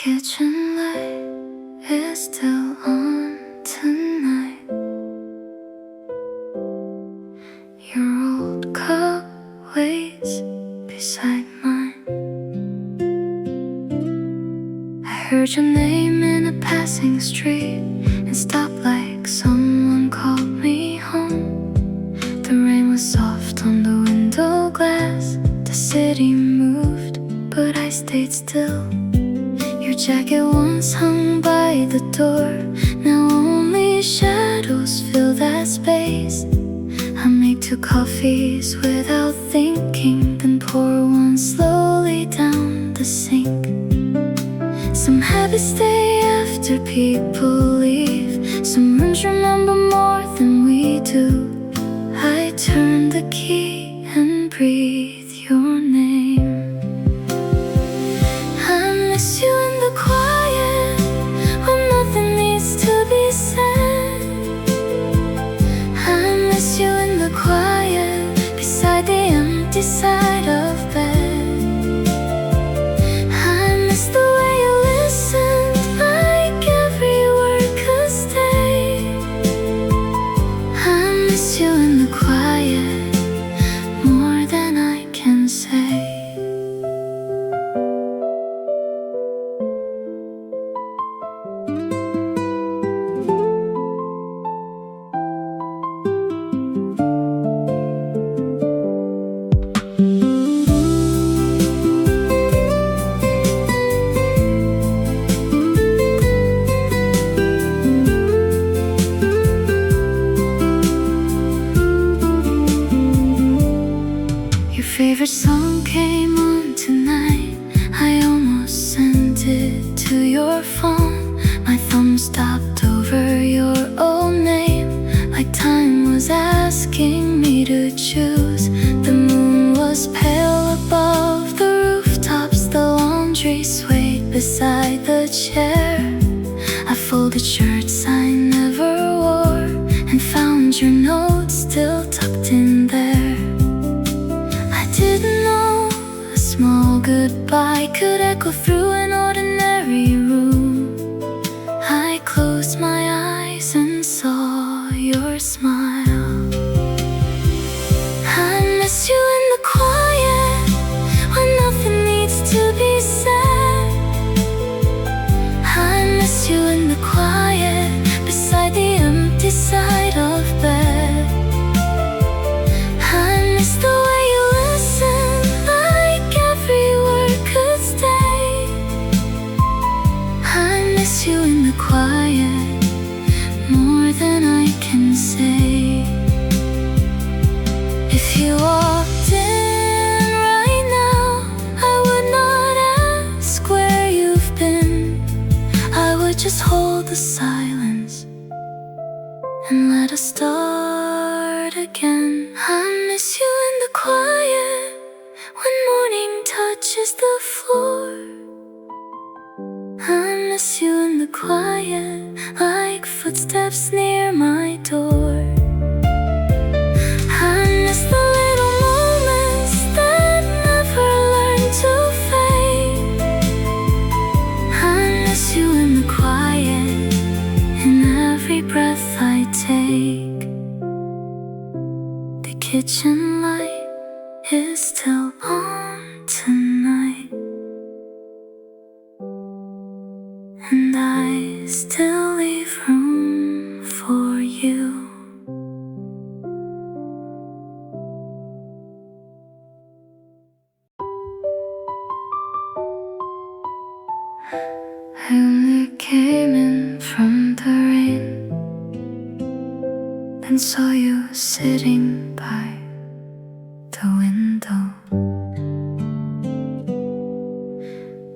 kitchen light is still on tonight. Your old cup waits beside mine. I heard your name in a passing street and stopped like someone called me home. The rain was soft on the window glass. The city moved, but I stayed still. Your jacket once hung by the door, now only shadows fill that space. I make 2 coffees without thinking, then pour one slowly down the sink. Some habits stay after people leave. Some rooms remember more than we do. I turn the key and breathe your name. I miss you in the quiet, when nothing needs to be said. I miss you in the quiet, beside the empty side of bed. I miss the way you listened, like every word could stay. I miss you in the quiet, more than I can say. Your favorite song came on tonight. I almost sent it to your phone. My thumb stopped over your old name, like time was asking me to choose. The moon was pale above the rooftops. The laundry swayed beside the chair. I folded shirts I never wore and found your note still tucked in there. I didn't know a small goodbye could echo through an ordinary room. I closed my eyes and saw your smile. I miss you in the quiet, when nothing needs to be said. I miss you in the quiet, beside the empty side of bed. I miss the way you listened, like every word could stay. I miss you in the quiet, more than I can say. If you walked in right now, I would not ask where you've been. I would just hold the silence and let us start again. I miss you in the quiet, when morning touches the floor. I miss you in the quiet, like footsteps near my door. I miss the little moments that never learn to fade. I miss you in the quiet, in every breath I take. The kitchen light is still on tonight, and I still leave room for you. I only came in from the rain, then saw you sitting by the window.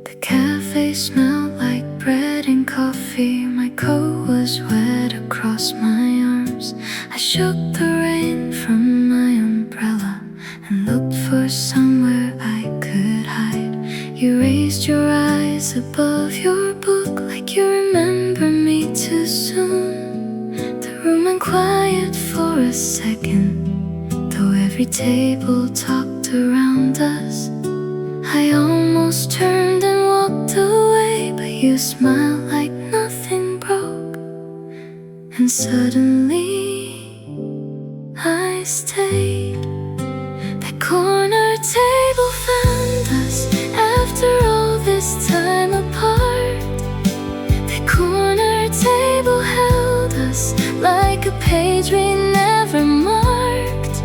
The cafe smelled like bread and coffee. My coat was wet across my arms. I shook the rain from my umbrella and looked for somewhere I could hide. You raised your eyes above your book, like you remember me too soon. The room went quiet for a second, though every table talked around us. I almost turned and walked away, but You smile like nothing broke, and suddenly I stayed. That corner table found us after all this time apart. That corner table held us like a page we never marked.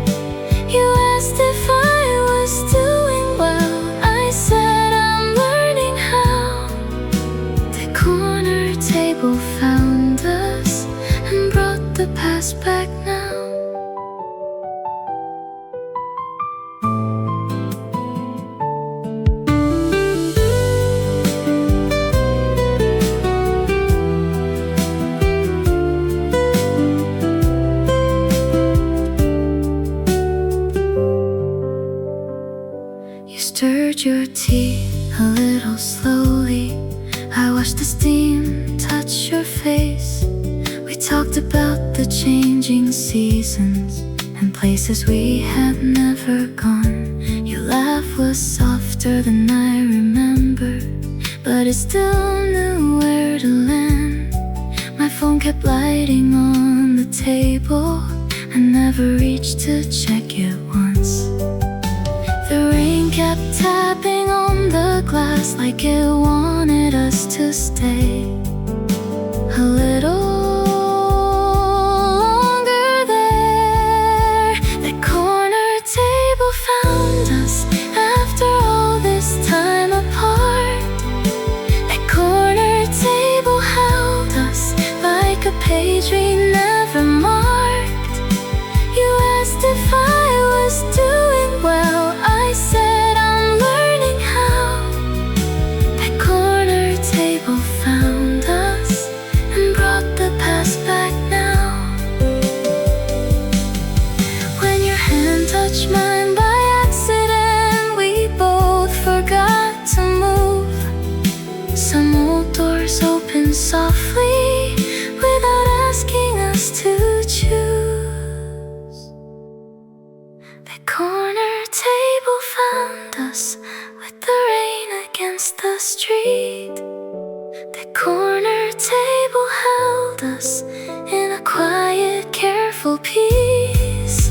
You asked if I was doing well. I said I'm learning how. That corner table found us and brought the past back now. Stirred your tea a little slowly. I watched the steam touch your face. We talked about the changing seasons and places we had never gone. Your laugh was softer than I remember, but it still knew where to land. My phone kept lighting on the table. I never reached to check it once. The rain kept tapping on the glass like it wanted us to stay a little longer there. That corner table found us after all this time apart. That corner table held us like a page we never marked. You asked if I was doing well. I said I'm learning how. That corner table found us and brought the past back now. When your hand touched mine by accident, we both forgot to move. Some old doors opened softly without asking us to choose. That corner table found us with the rain against the street. That corner table held us in a quiet, careful peace.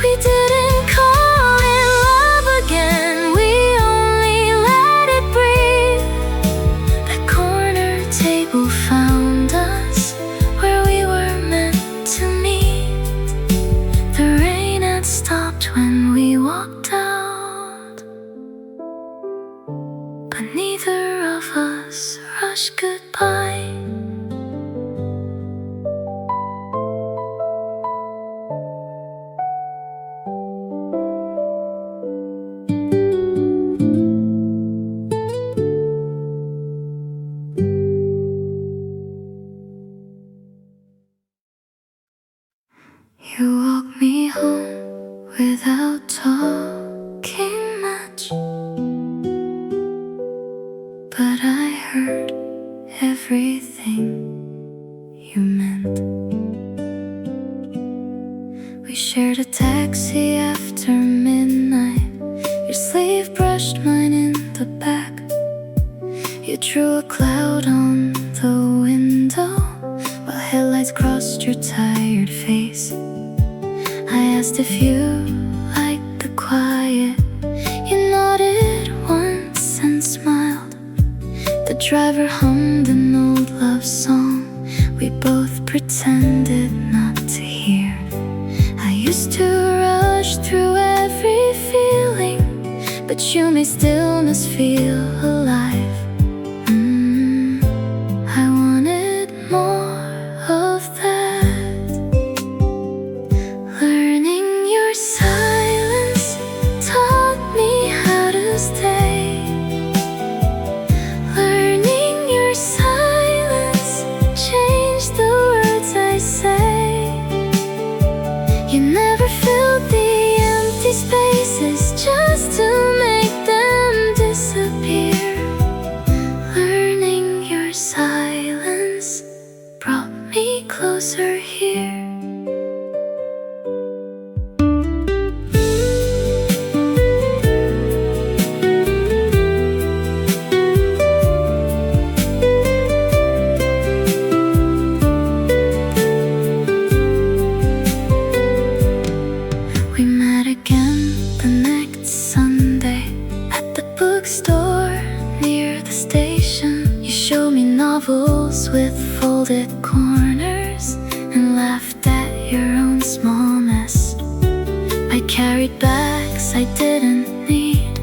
We didn't call it love again, we only let it breathe. That corner table found us where we were meant to meet. The rain had stopped when we walked out, but neither of us rushed goodbye. You walked me home without talking much, but I heard everything you meant. We shared a taxi after midnight. Your sleeve brushed mine in the back. You drew a cloud on the window while headlights crossed your tired face. I asked if you liked the quiet. You nodded once and smiled. The driver hummed an old love song we both pretended not to hear. I used to rush through every feeling, but you made stillness feel alive. I wanted more of that. Learning your silence taught me how to stay. Learning your silence changed the words I say. You never filled the empty spaces just to make them disappear. Learning your silence brought me closer here. novels with folded corners and laughed at your own small mess. I carried bags I didn't need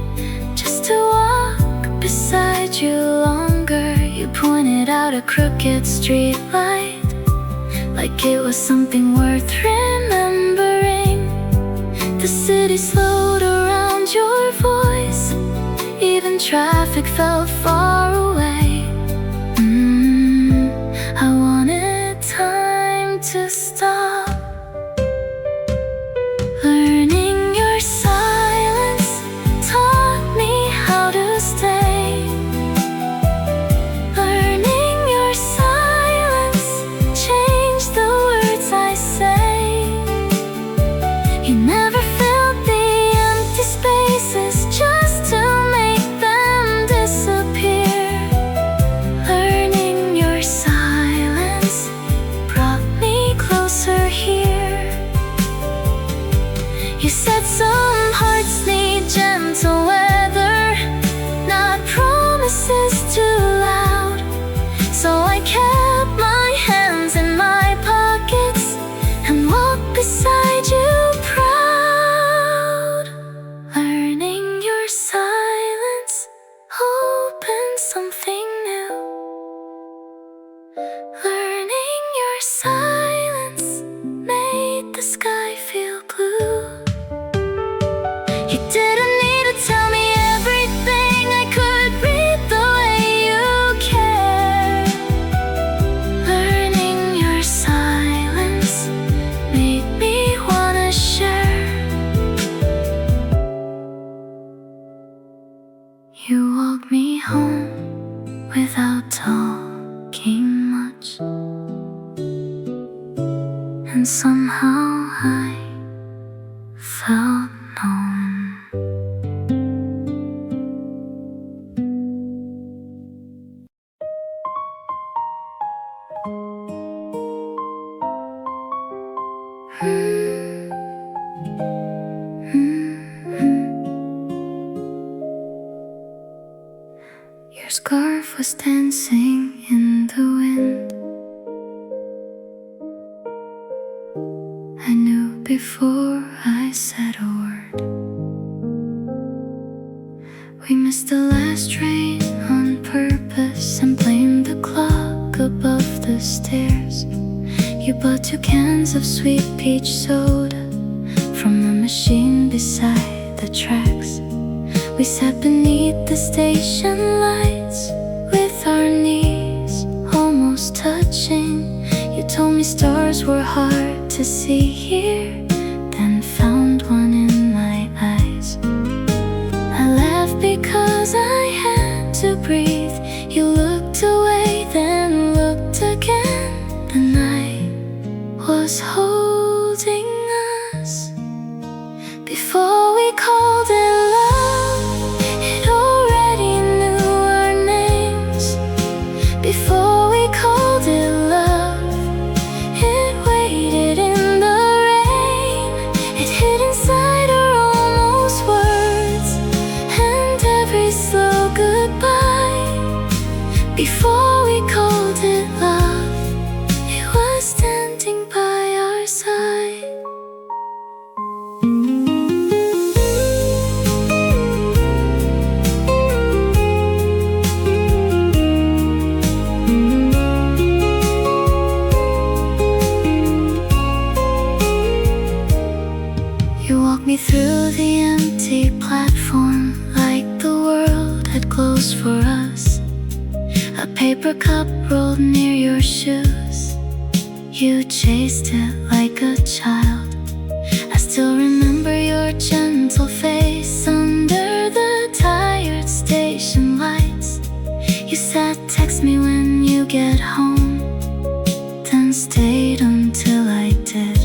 just to walk beside you longer. You pointed out a crooked street light like it was something worth remembering. The city slowed around your voice, even traffic felt far away. I wanted time to stop. Learning your silence taught me how to stay. Learning your silence changed the words I say. You never filled the empty spaces just to make them disappear. Learning your silence brought me closer here. You said some hearts need gentle weather, not promises too loud. So I kept my hands in my pockets and walked beside you proud. Learning your silence opened something new. Learning your silence made the sky feel blue. You didn't need to tell me everything, I could read the way you care. Learning your silence made me wanna share. You walked me home without talking much, and somehow I felt known. Your scarf was dancing in the wind. I knew before I said a word. We missed the last train on purpose and blamed the clock above the stairs. You bought 2 cans of sweet peach soda from the machine beside the tracks. We sat beneath the station lights with our knees almost touching. You told me stars were hard to see here, then found one in my eyes. I laughed because I had to breathe. You looked away, then looked again. The night was holding us. Before we called it love, it already knew our names. Before we called it love, it waited in the rain. It hid inside our almost words and every slow goodbye. Before we called it love, it was standing by our side. You walked me through the empty platform like the world had closed for us. A paper cup rolled near your shoes. You chased it like a child. I still remember your gentle face under the tired station lights. You said, text me when you get home, then stayed until I did.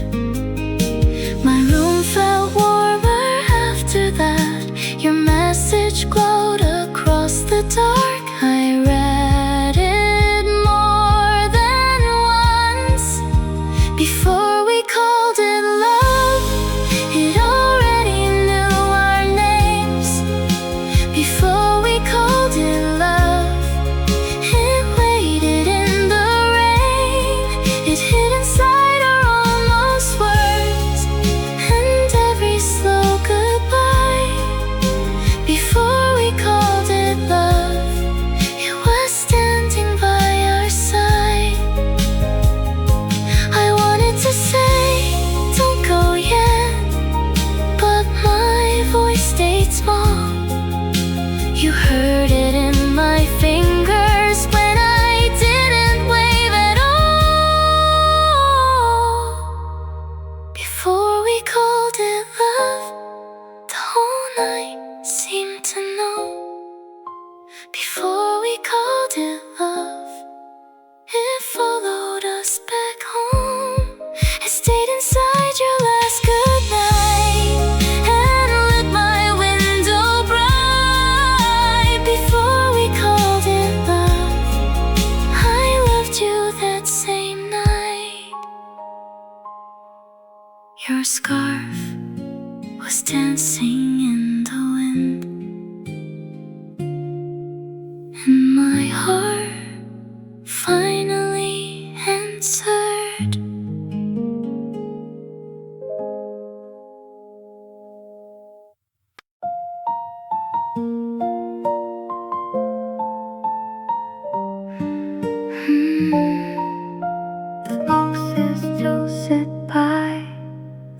My room felt warmer after that. Your message glowed across the dark. I read it more than once. Before we called it love, it already knew our names. Before we called it love, it waited Your scarf was dancing in the wind, and my heart finally answered. The boxes still sit by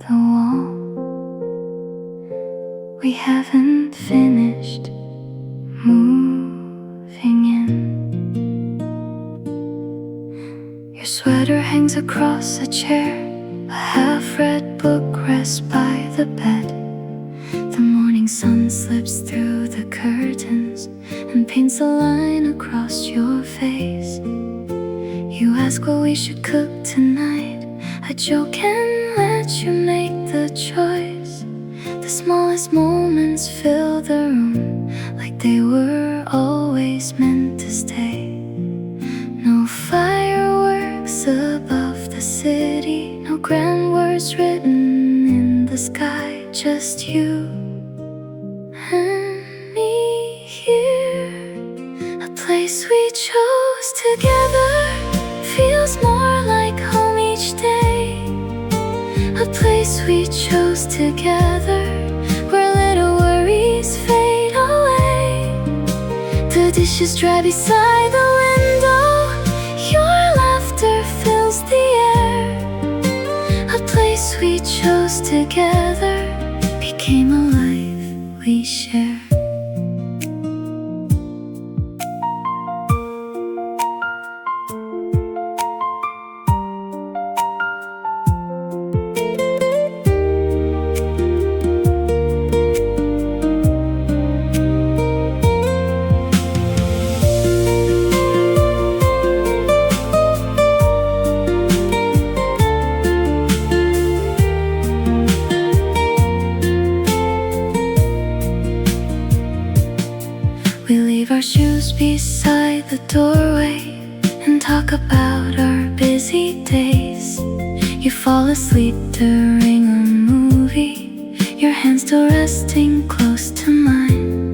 the wall. We haven't finished moving in. Your sweater hangs across a chair. A half-read book rests by the bed. The morning sun slips through the curtains and paints a line across your face. You ask what we should cook tonight. I joke and let you make the choice. The smallest moments fill the room, like they were always meant to stay. No fireworks above the city, no grand words written in the sky, just you and me here. A place we chose together feels more like home each day. A place we chose together, where little worries fade away. The dishes dry beside the window, your laughter fills the air. A place we chose together became a life we share. We leave our shoes beside the doorway and talk about our busy days. You fall asleep during a movie, your hand still resting close to mine.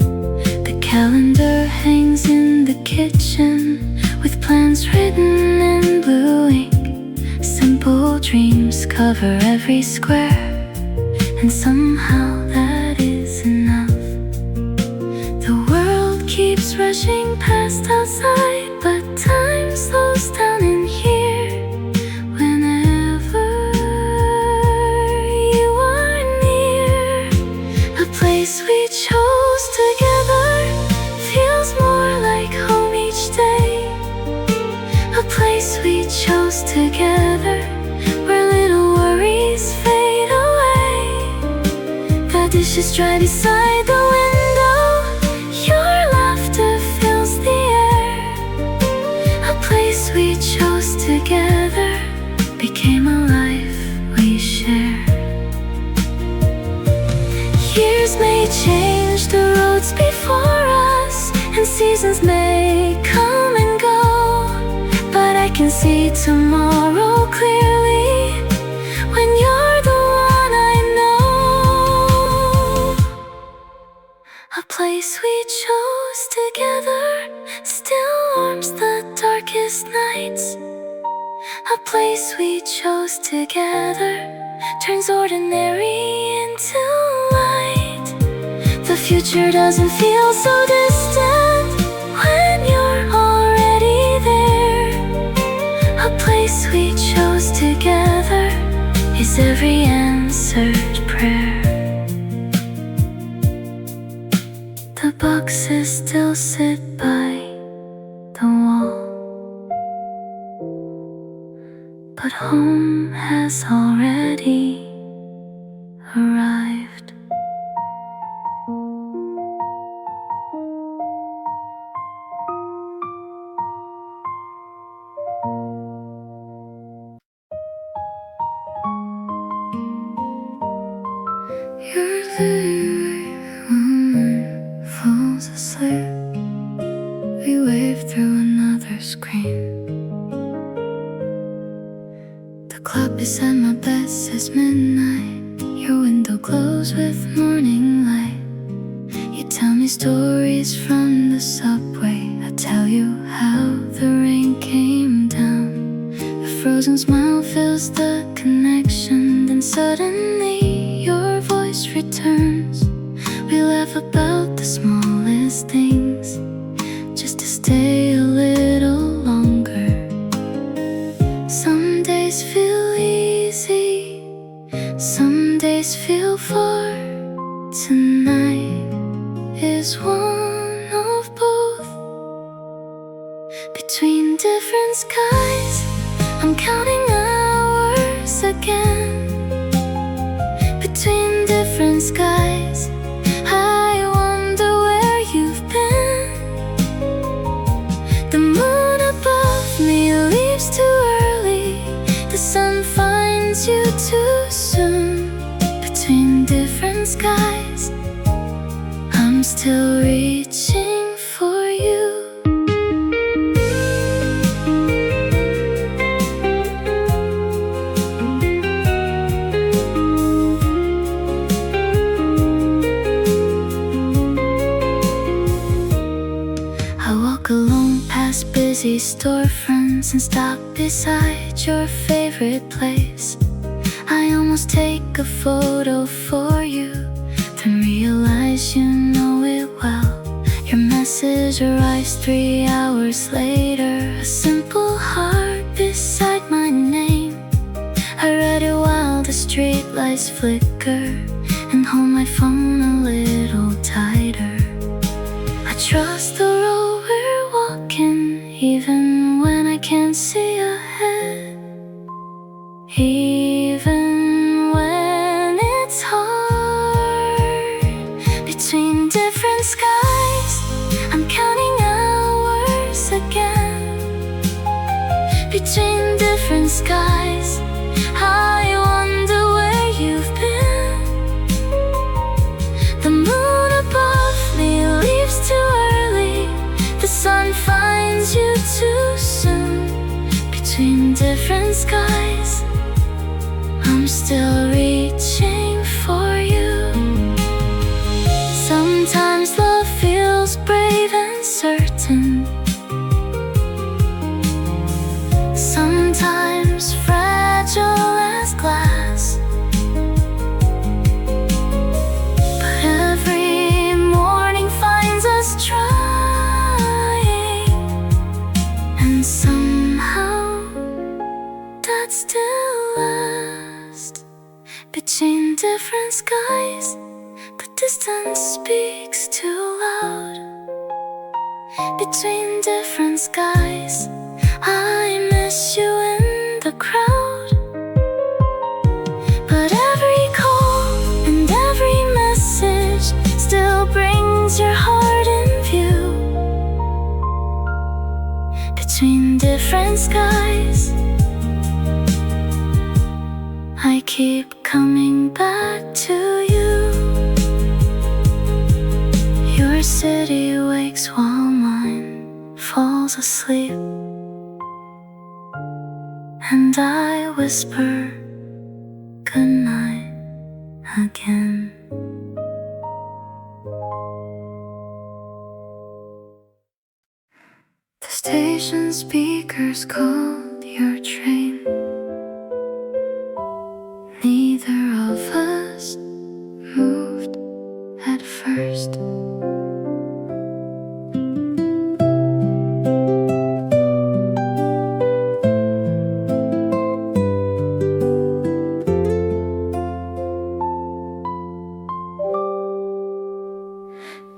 The calendar hangs in the kitchen with plans written in blue ink. Simple dreams cover every square, and somehow that is enough. The world keeps rushing past outside, but time slows down in here. Whenever you are near, a place we chose together feels more like home each day. A place we chose together, where little worries fade away. The dishes dry beside the window, your laughter fills the air. A place we chose together became a life we share. Years may change the roads before us, and seasons may come and go, but I can see tomorrow clearly when you're the one I know. A place we chose together still warms the darkest nights. A place we chose together turns ordinary into light. The future doesn't feel so distant when you're already there. A place we chose together is every answered prayer. The boxes still sit by the wall, but home has already arrived. Your living room falls asleep. We wave through another screen. The clock beside my bed says midnight. Your window glows with morning light. You tell me stories from the subway. I tell you how the rain came down. A frozen smile fills the connection. Then suddenly your voice returns. We laugh about the smallest things, just to stay a little longer. Some days feel easy, some days feel far. Tonight is one of both. Between different skies, I'm counting hours again. Between different skies, I wonder where you've been. The moon above me leaves too early. The sun finds you too soon. Between different skies, I'm still reaching for you. I walk alone past busy storefronts and stop beside your favorite place. I almost take a photo for you, then realize you know it well. Your message arrives 3 hours later, a simple heart beside my name. I read it while the street lights flicker, and hold my phone a little tighter. I trust the road we're walking, even when I can't see ahead. Even when it's hard. Between different skies, I'm counting hours again. Between different skies, I wonder where you've been. The moon above me leaves too early. The sun finds you too soon. Between different skies, I'm still reaching for you. Sometimes love feels brave and certain, sometimes fragile as glass. But every morning finds us trying, and somehow that still lasts. Between different skies, the distance speaks too loud. Between different skies, I miss you in the crowd. But every call and every message still brings your heart in view. Between different skies, I keep coming back to you. Your city wakes while mine falls asleep, and I whisper goodnight again. The station speakers called your train. Neither of us moved at first.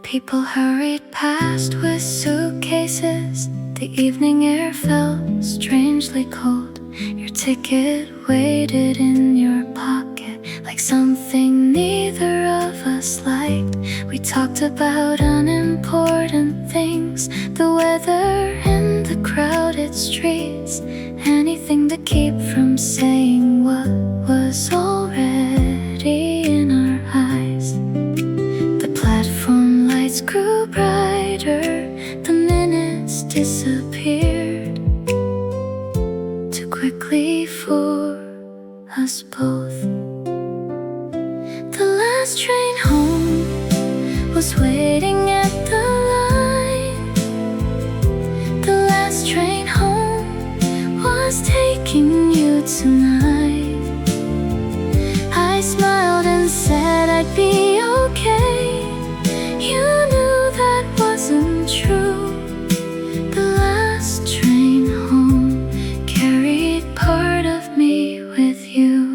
People hurried past with suitcases. The evening air felt strangely cold. Your ticket waited in your pocket, like something neither of us liked. We talked about unimportant things, the weather and the crowded streets, anything to keep from saying what was already in our eyes. The platform lights grew brighter, the minutes disappeared too quickly for us both. tonight. I smiled and said I'd be okay. You knew that wasn't true. The last train home carried part of me with you.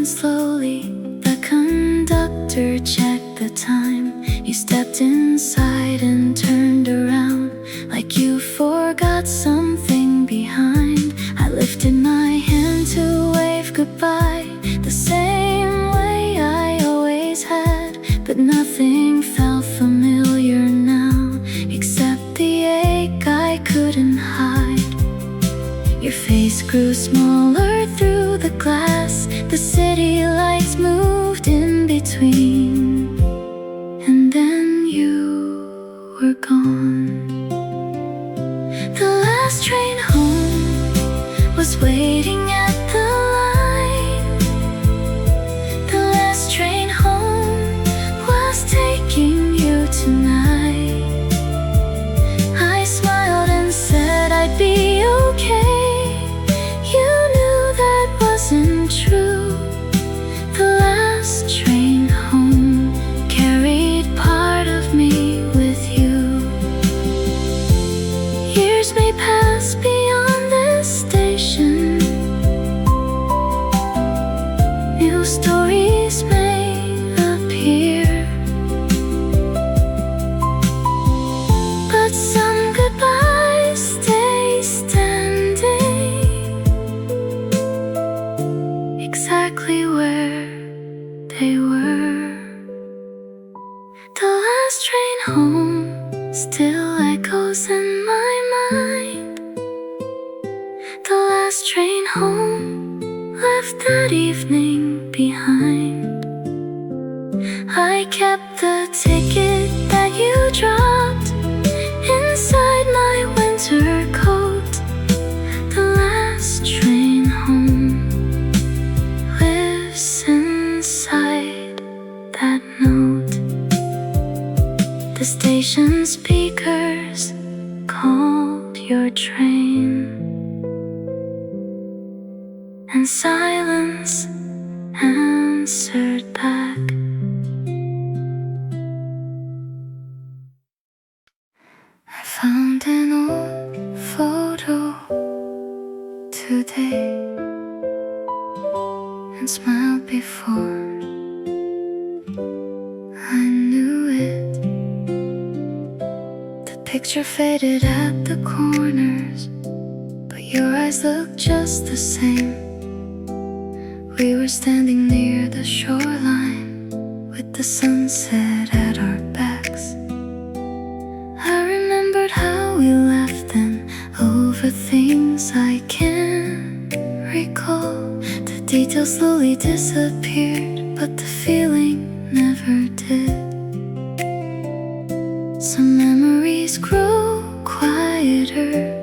Slowly, the conductor checked the time. You stepped inside and turned around like you forgot something behind. I lifted my hand to wave goodbye, the same way I always had. But nothing felt familiar now, except the ache I couldn't hide. Your face grew smaller through the glass. The city lights moved in between, and then you were gone. The last train home was waiting at the line. The last train home was taking you tonight. I smiled and said I'd be okay. You knew that wasn't true. The last train home carried part of me with you. Years may pass beyond this station. New stories may appear, but some goodbyes stay standing exactly where they were. The last train home still echoes in my mind. The last train home left that evening behind. I kept the ticket that you dropped inside my winter coat. The last train home lives inside that note. The station speakers called your train, and silence answered back. I found an old photo today and smiled before I knew it. The picture faded at the corners, but your eyes looked just the same. We were standing near the shoreline with the sunset at our backs. I remembered how we laughed then over things I can't recall. The details slowly disappeared, but the feeling never did. Some memories grow quieter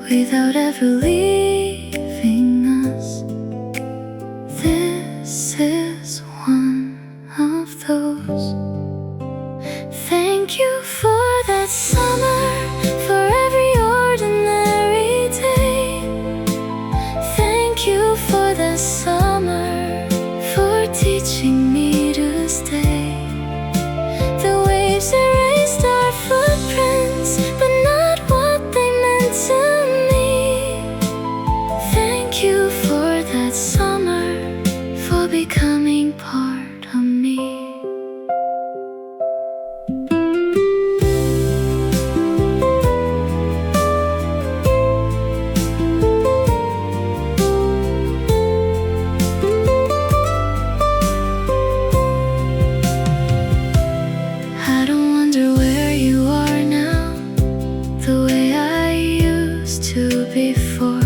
without ever leaving us. This is one of those. Thank you for that summer, for every ordinary day. Thank you for the summer, for teaching me to stay. The waves erased our footprints, but not what they meant to me. Thank you for that summer, for becoming part of me. I don't wonder where you are now, the way I used to before.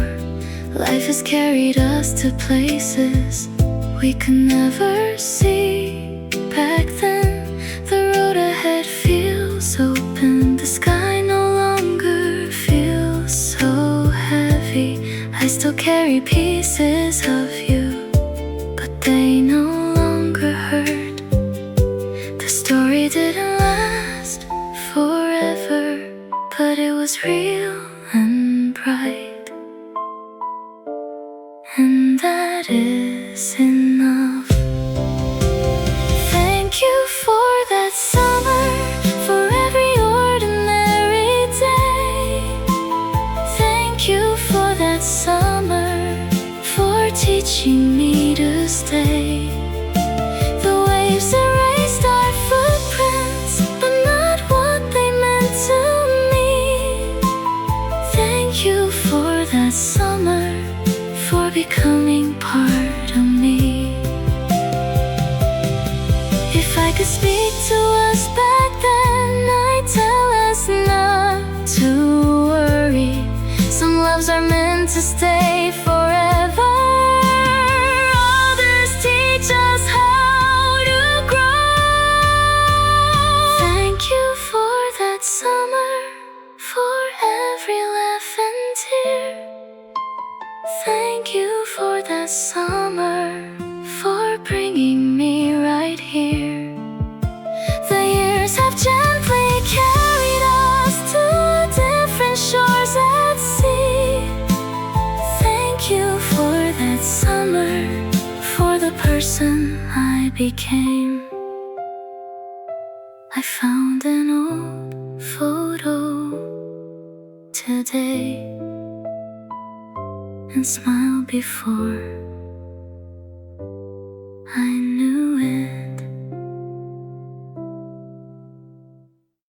Life has carried us to places we could never see. Back then, the road ahead feels open. The sky no longer feels so heavy. I still carry pieces of you, but they no longer hurt. The story didn't last forever, but it was real and bright, and that is enough. Thank you for that summer, for every ordinary day. Thank you for that summer, for teaching me to stay. The waves erased our footprints, but not what they meant to me. Thank you for that summer, for becoming part of me. If I could speak to us back then, I'd tell us not to worry. Some loves are meant to stay forever. Others teach us how to grow. Thank you for that summer, for every laugh and tear. Thank you for that summer, for bringing me right here. The years have gently carried us to different shores at sea. Thank you for that summer, for the person I became. I found an old photo today and smiled before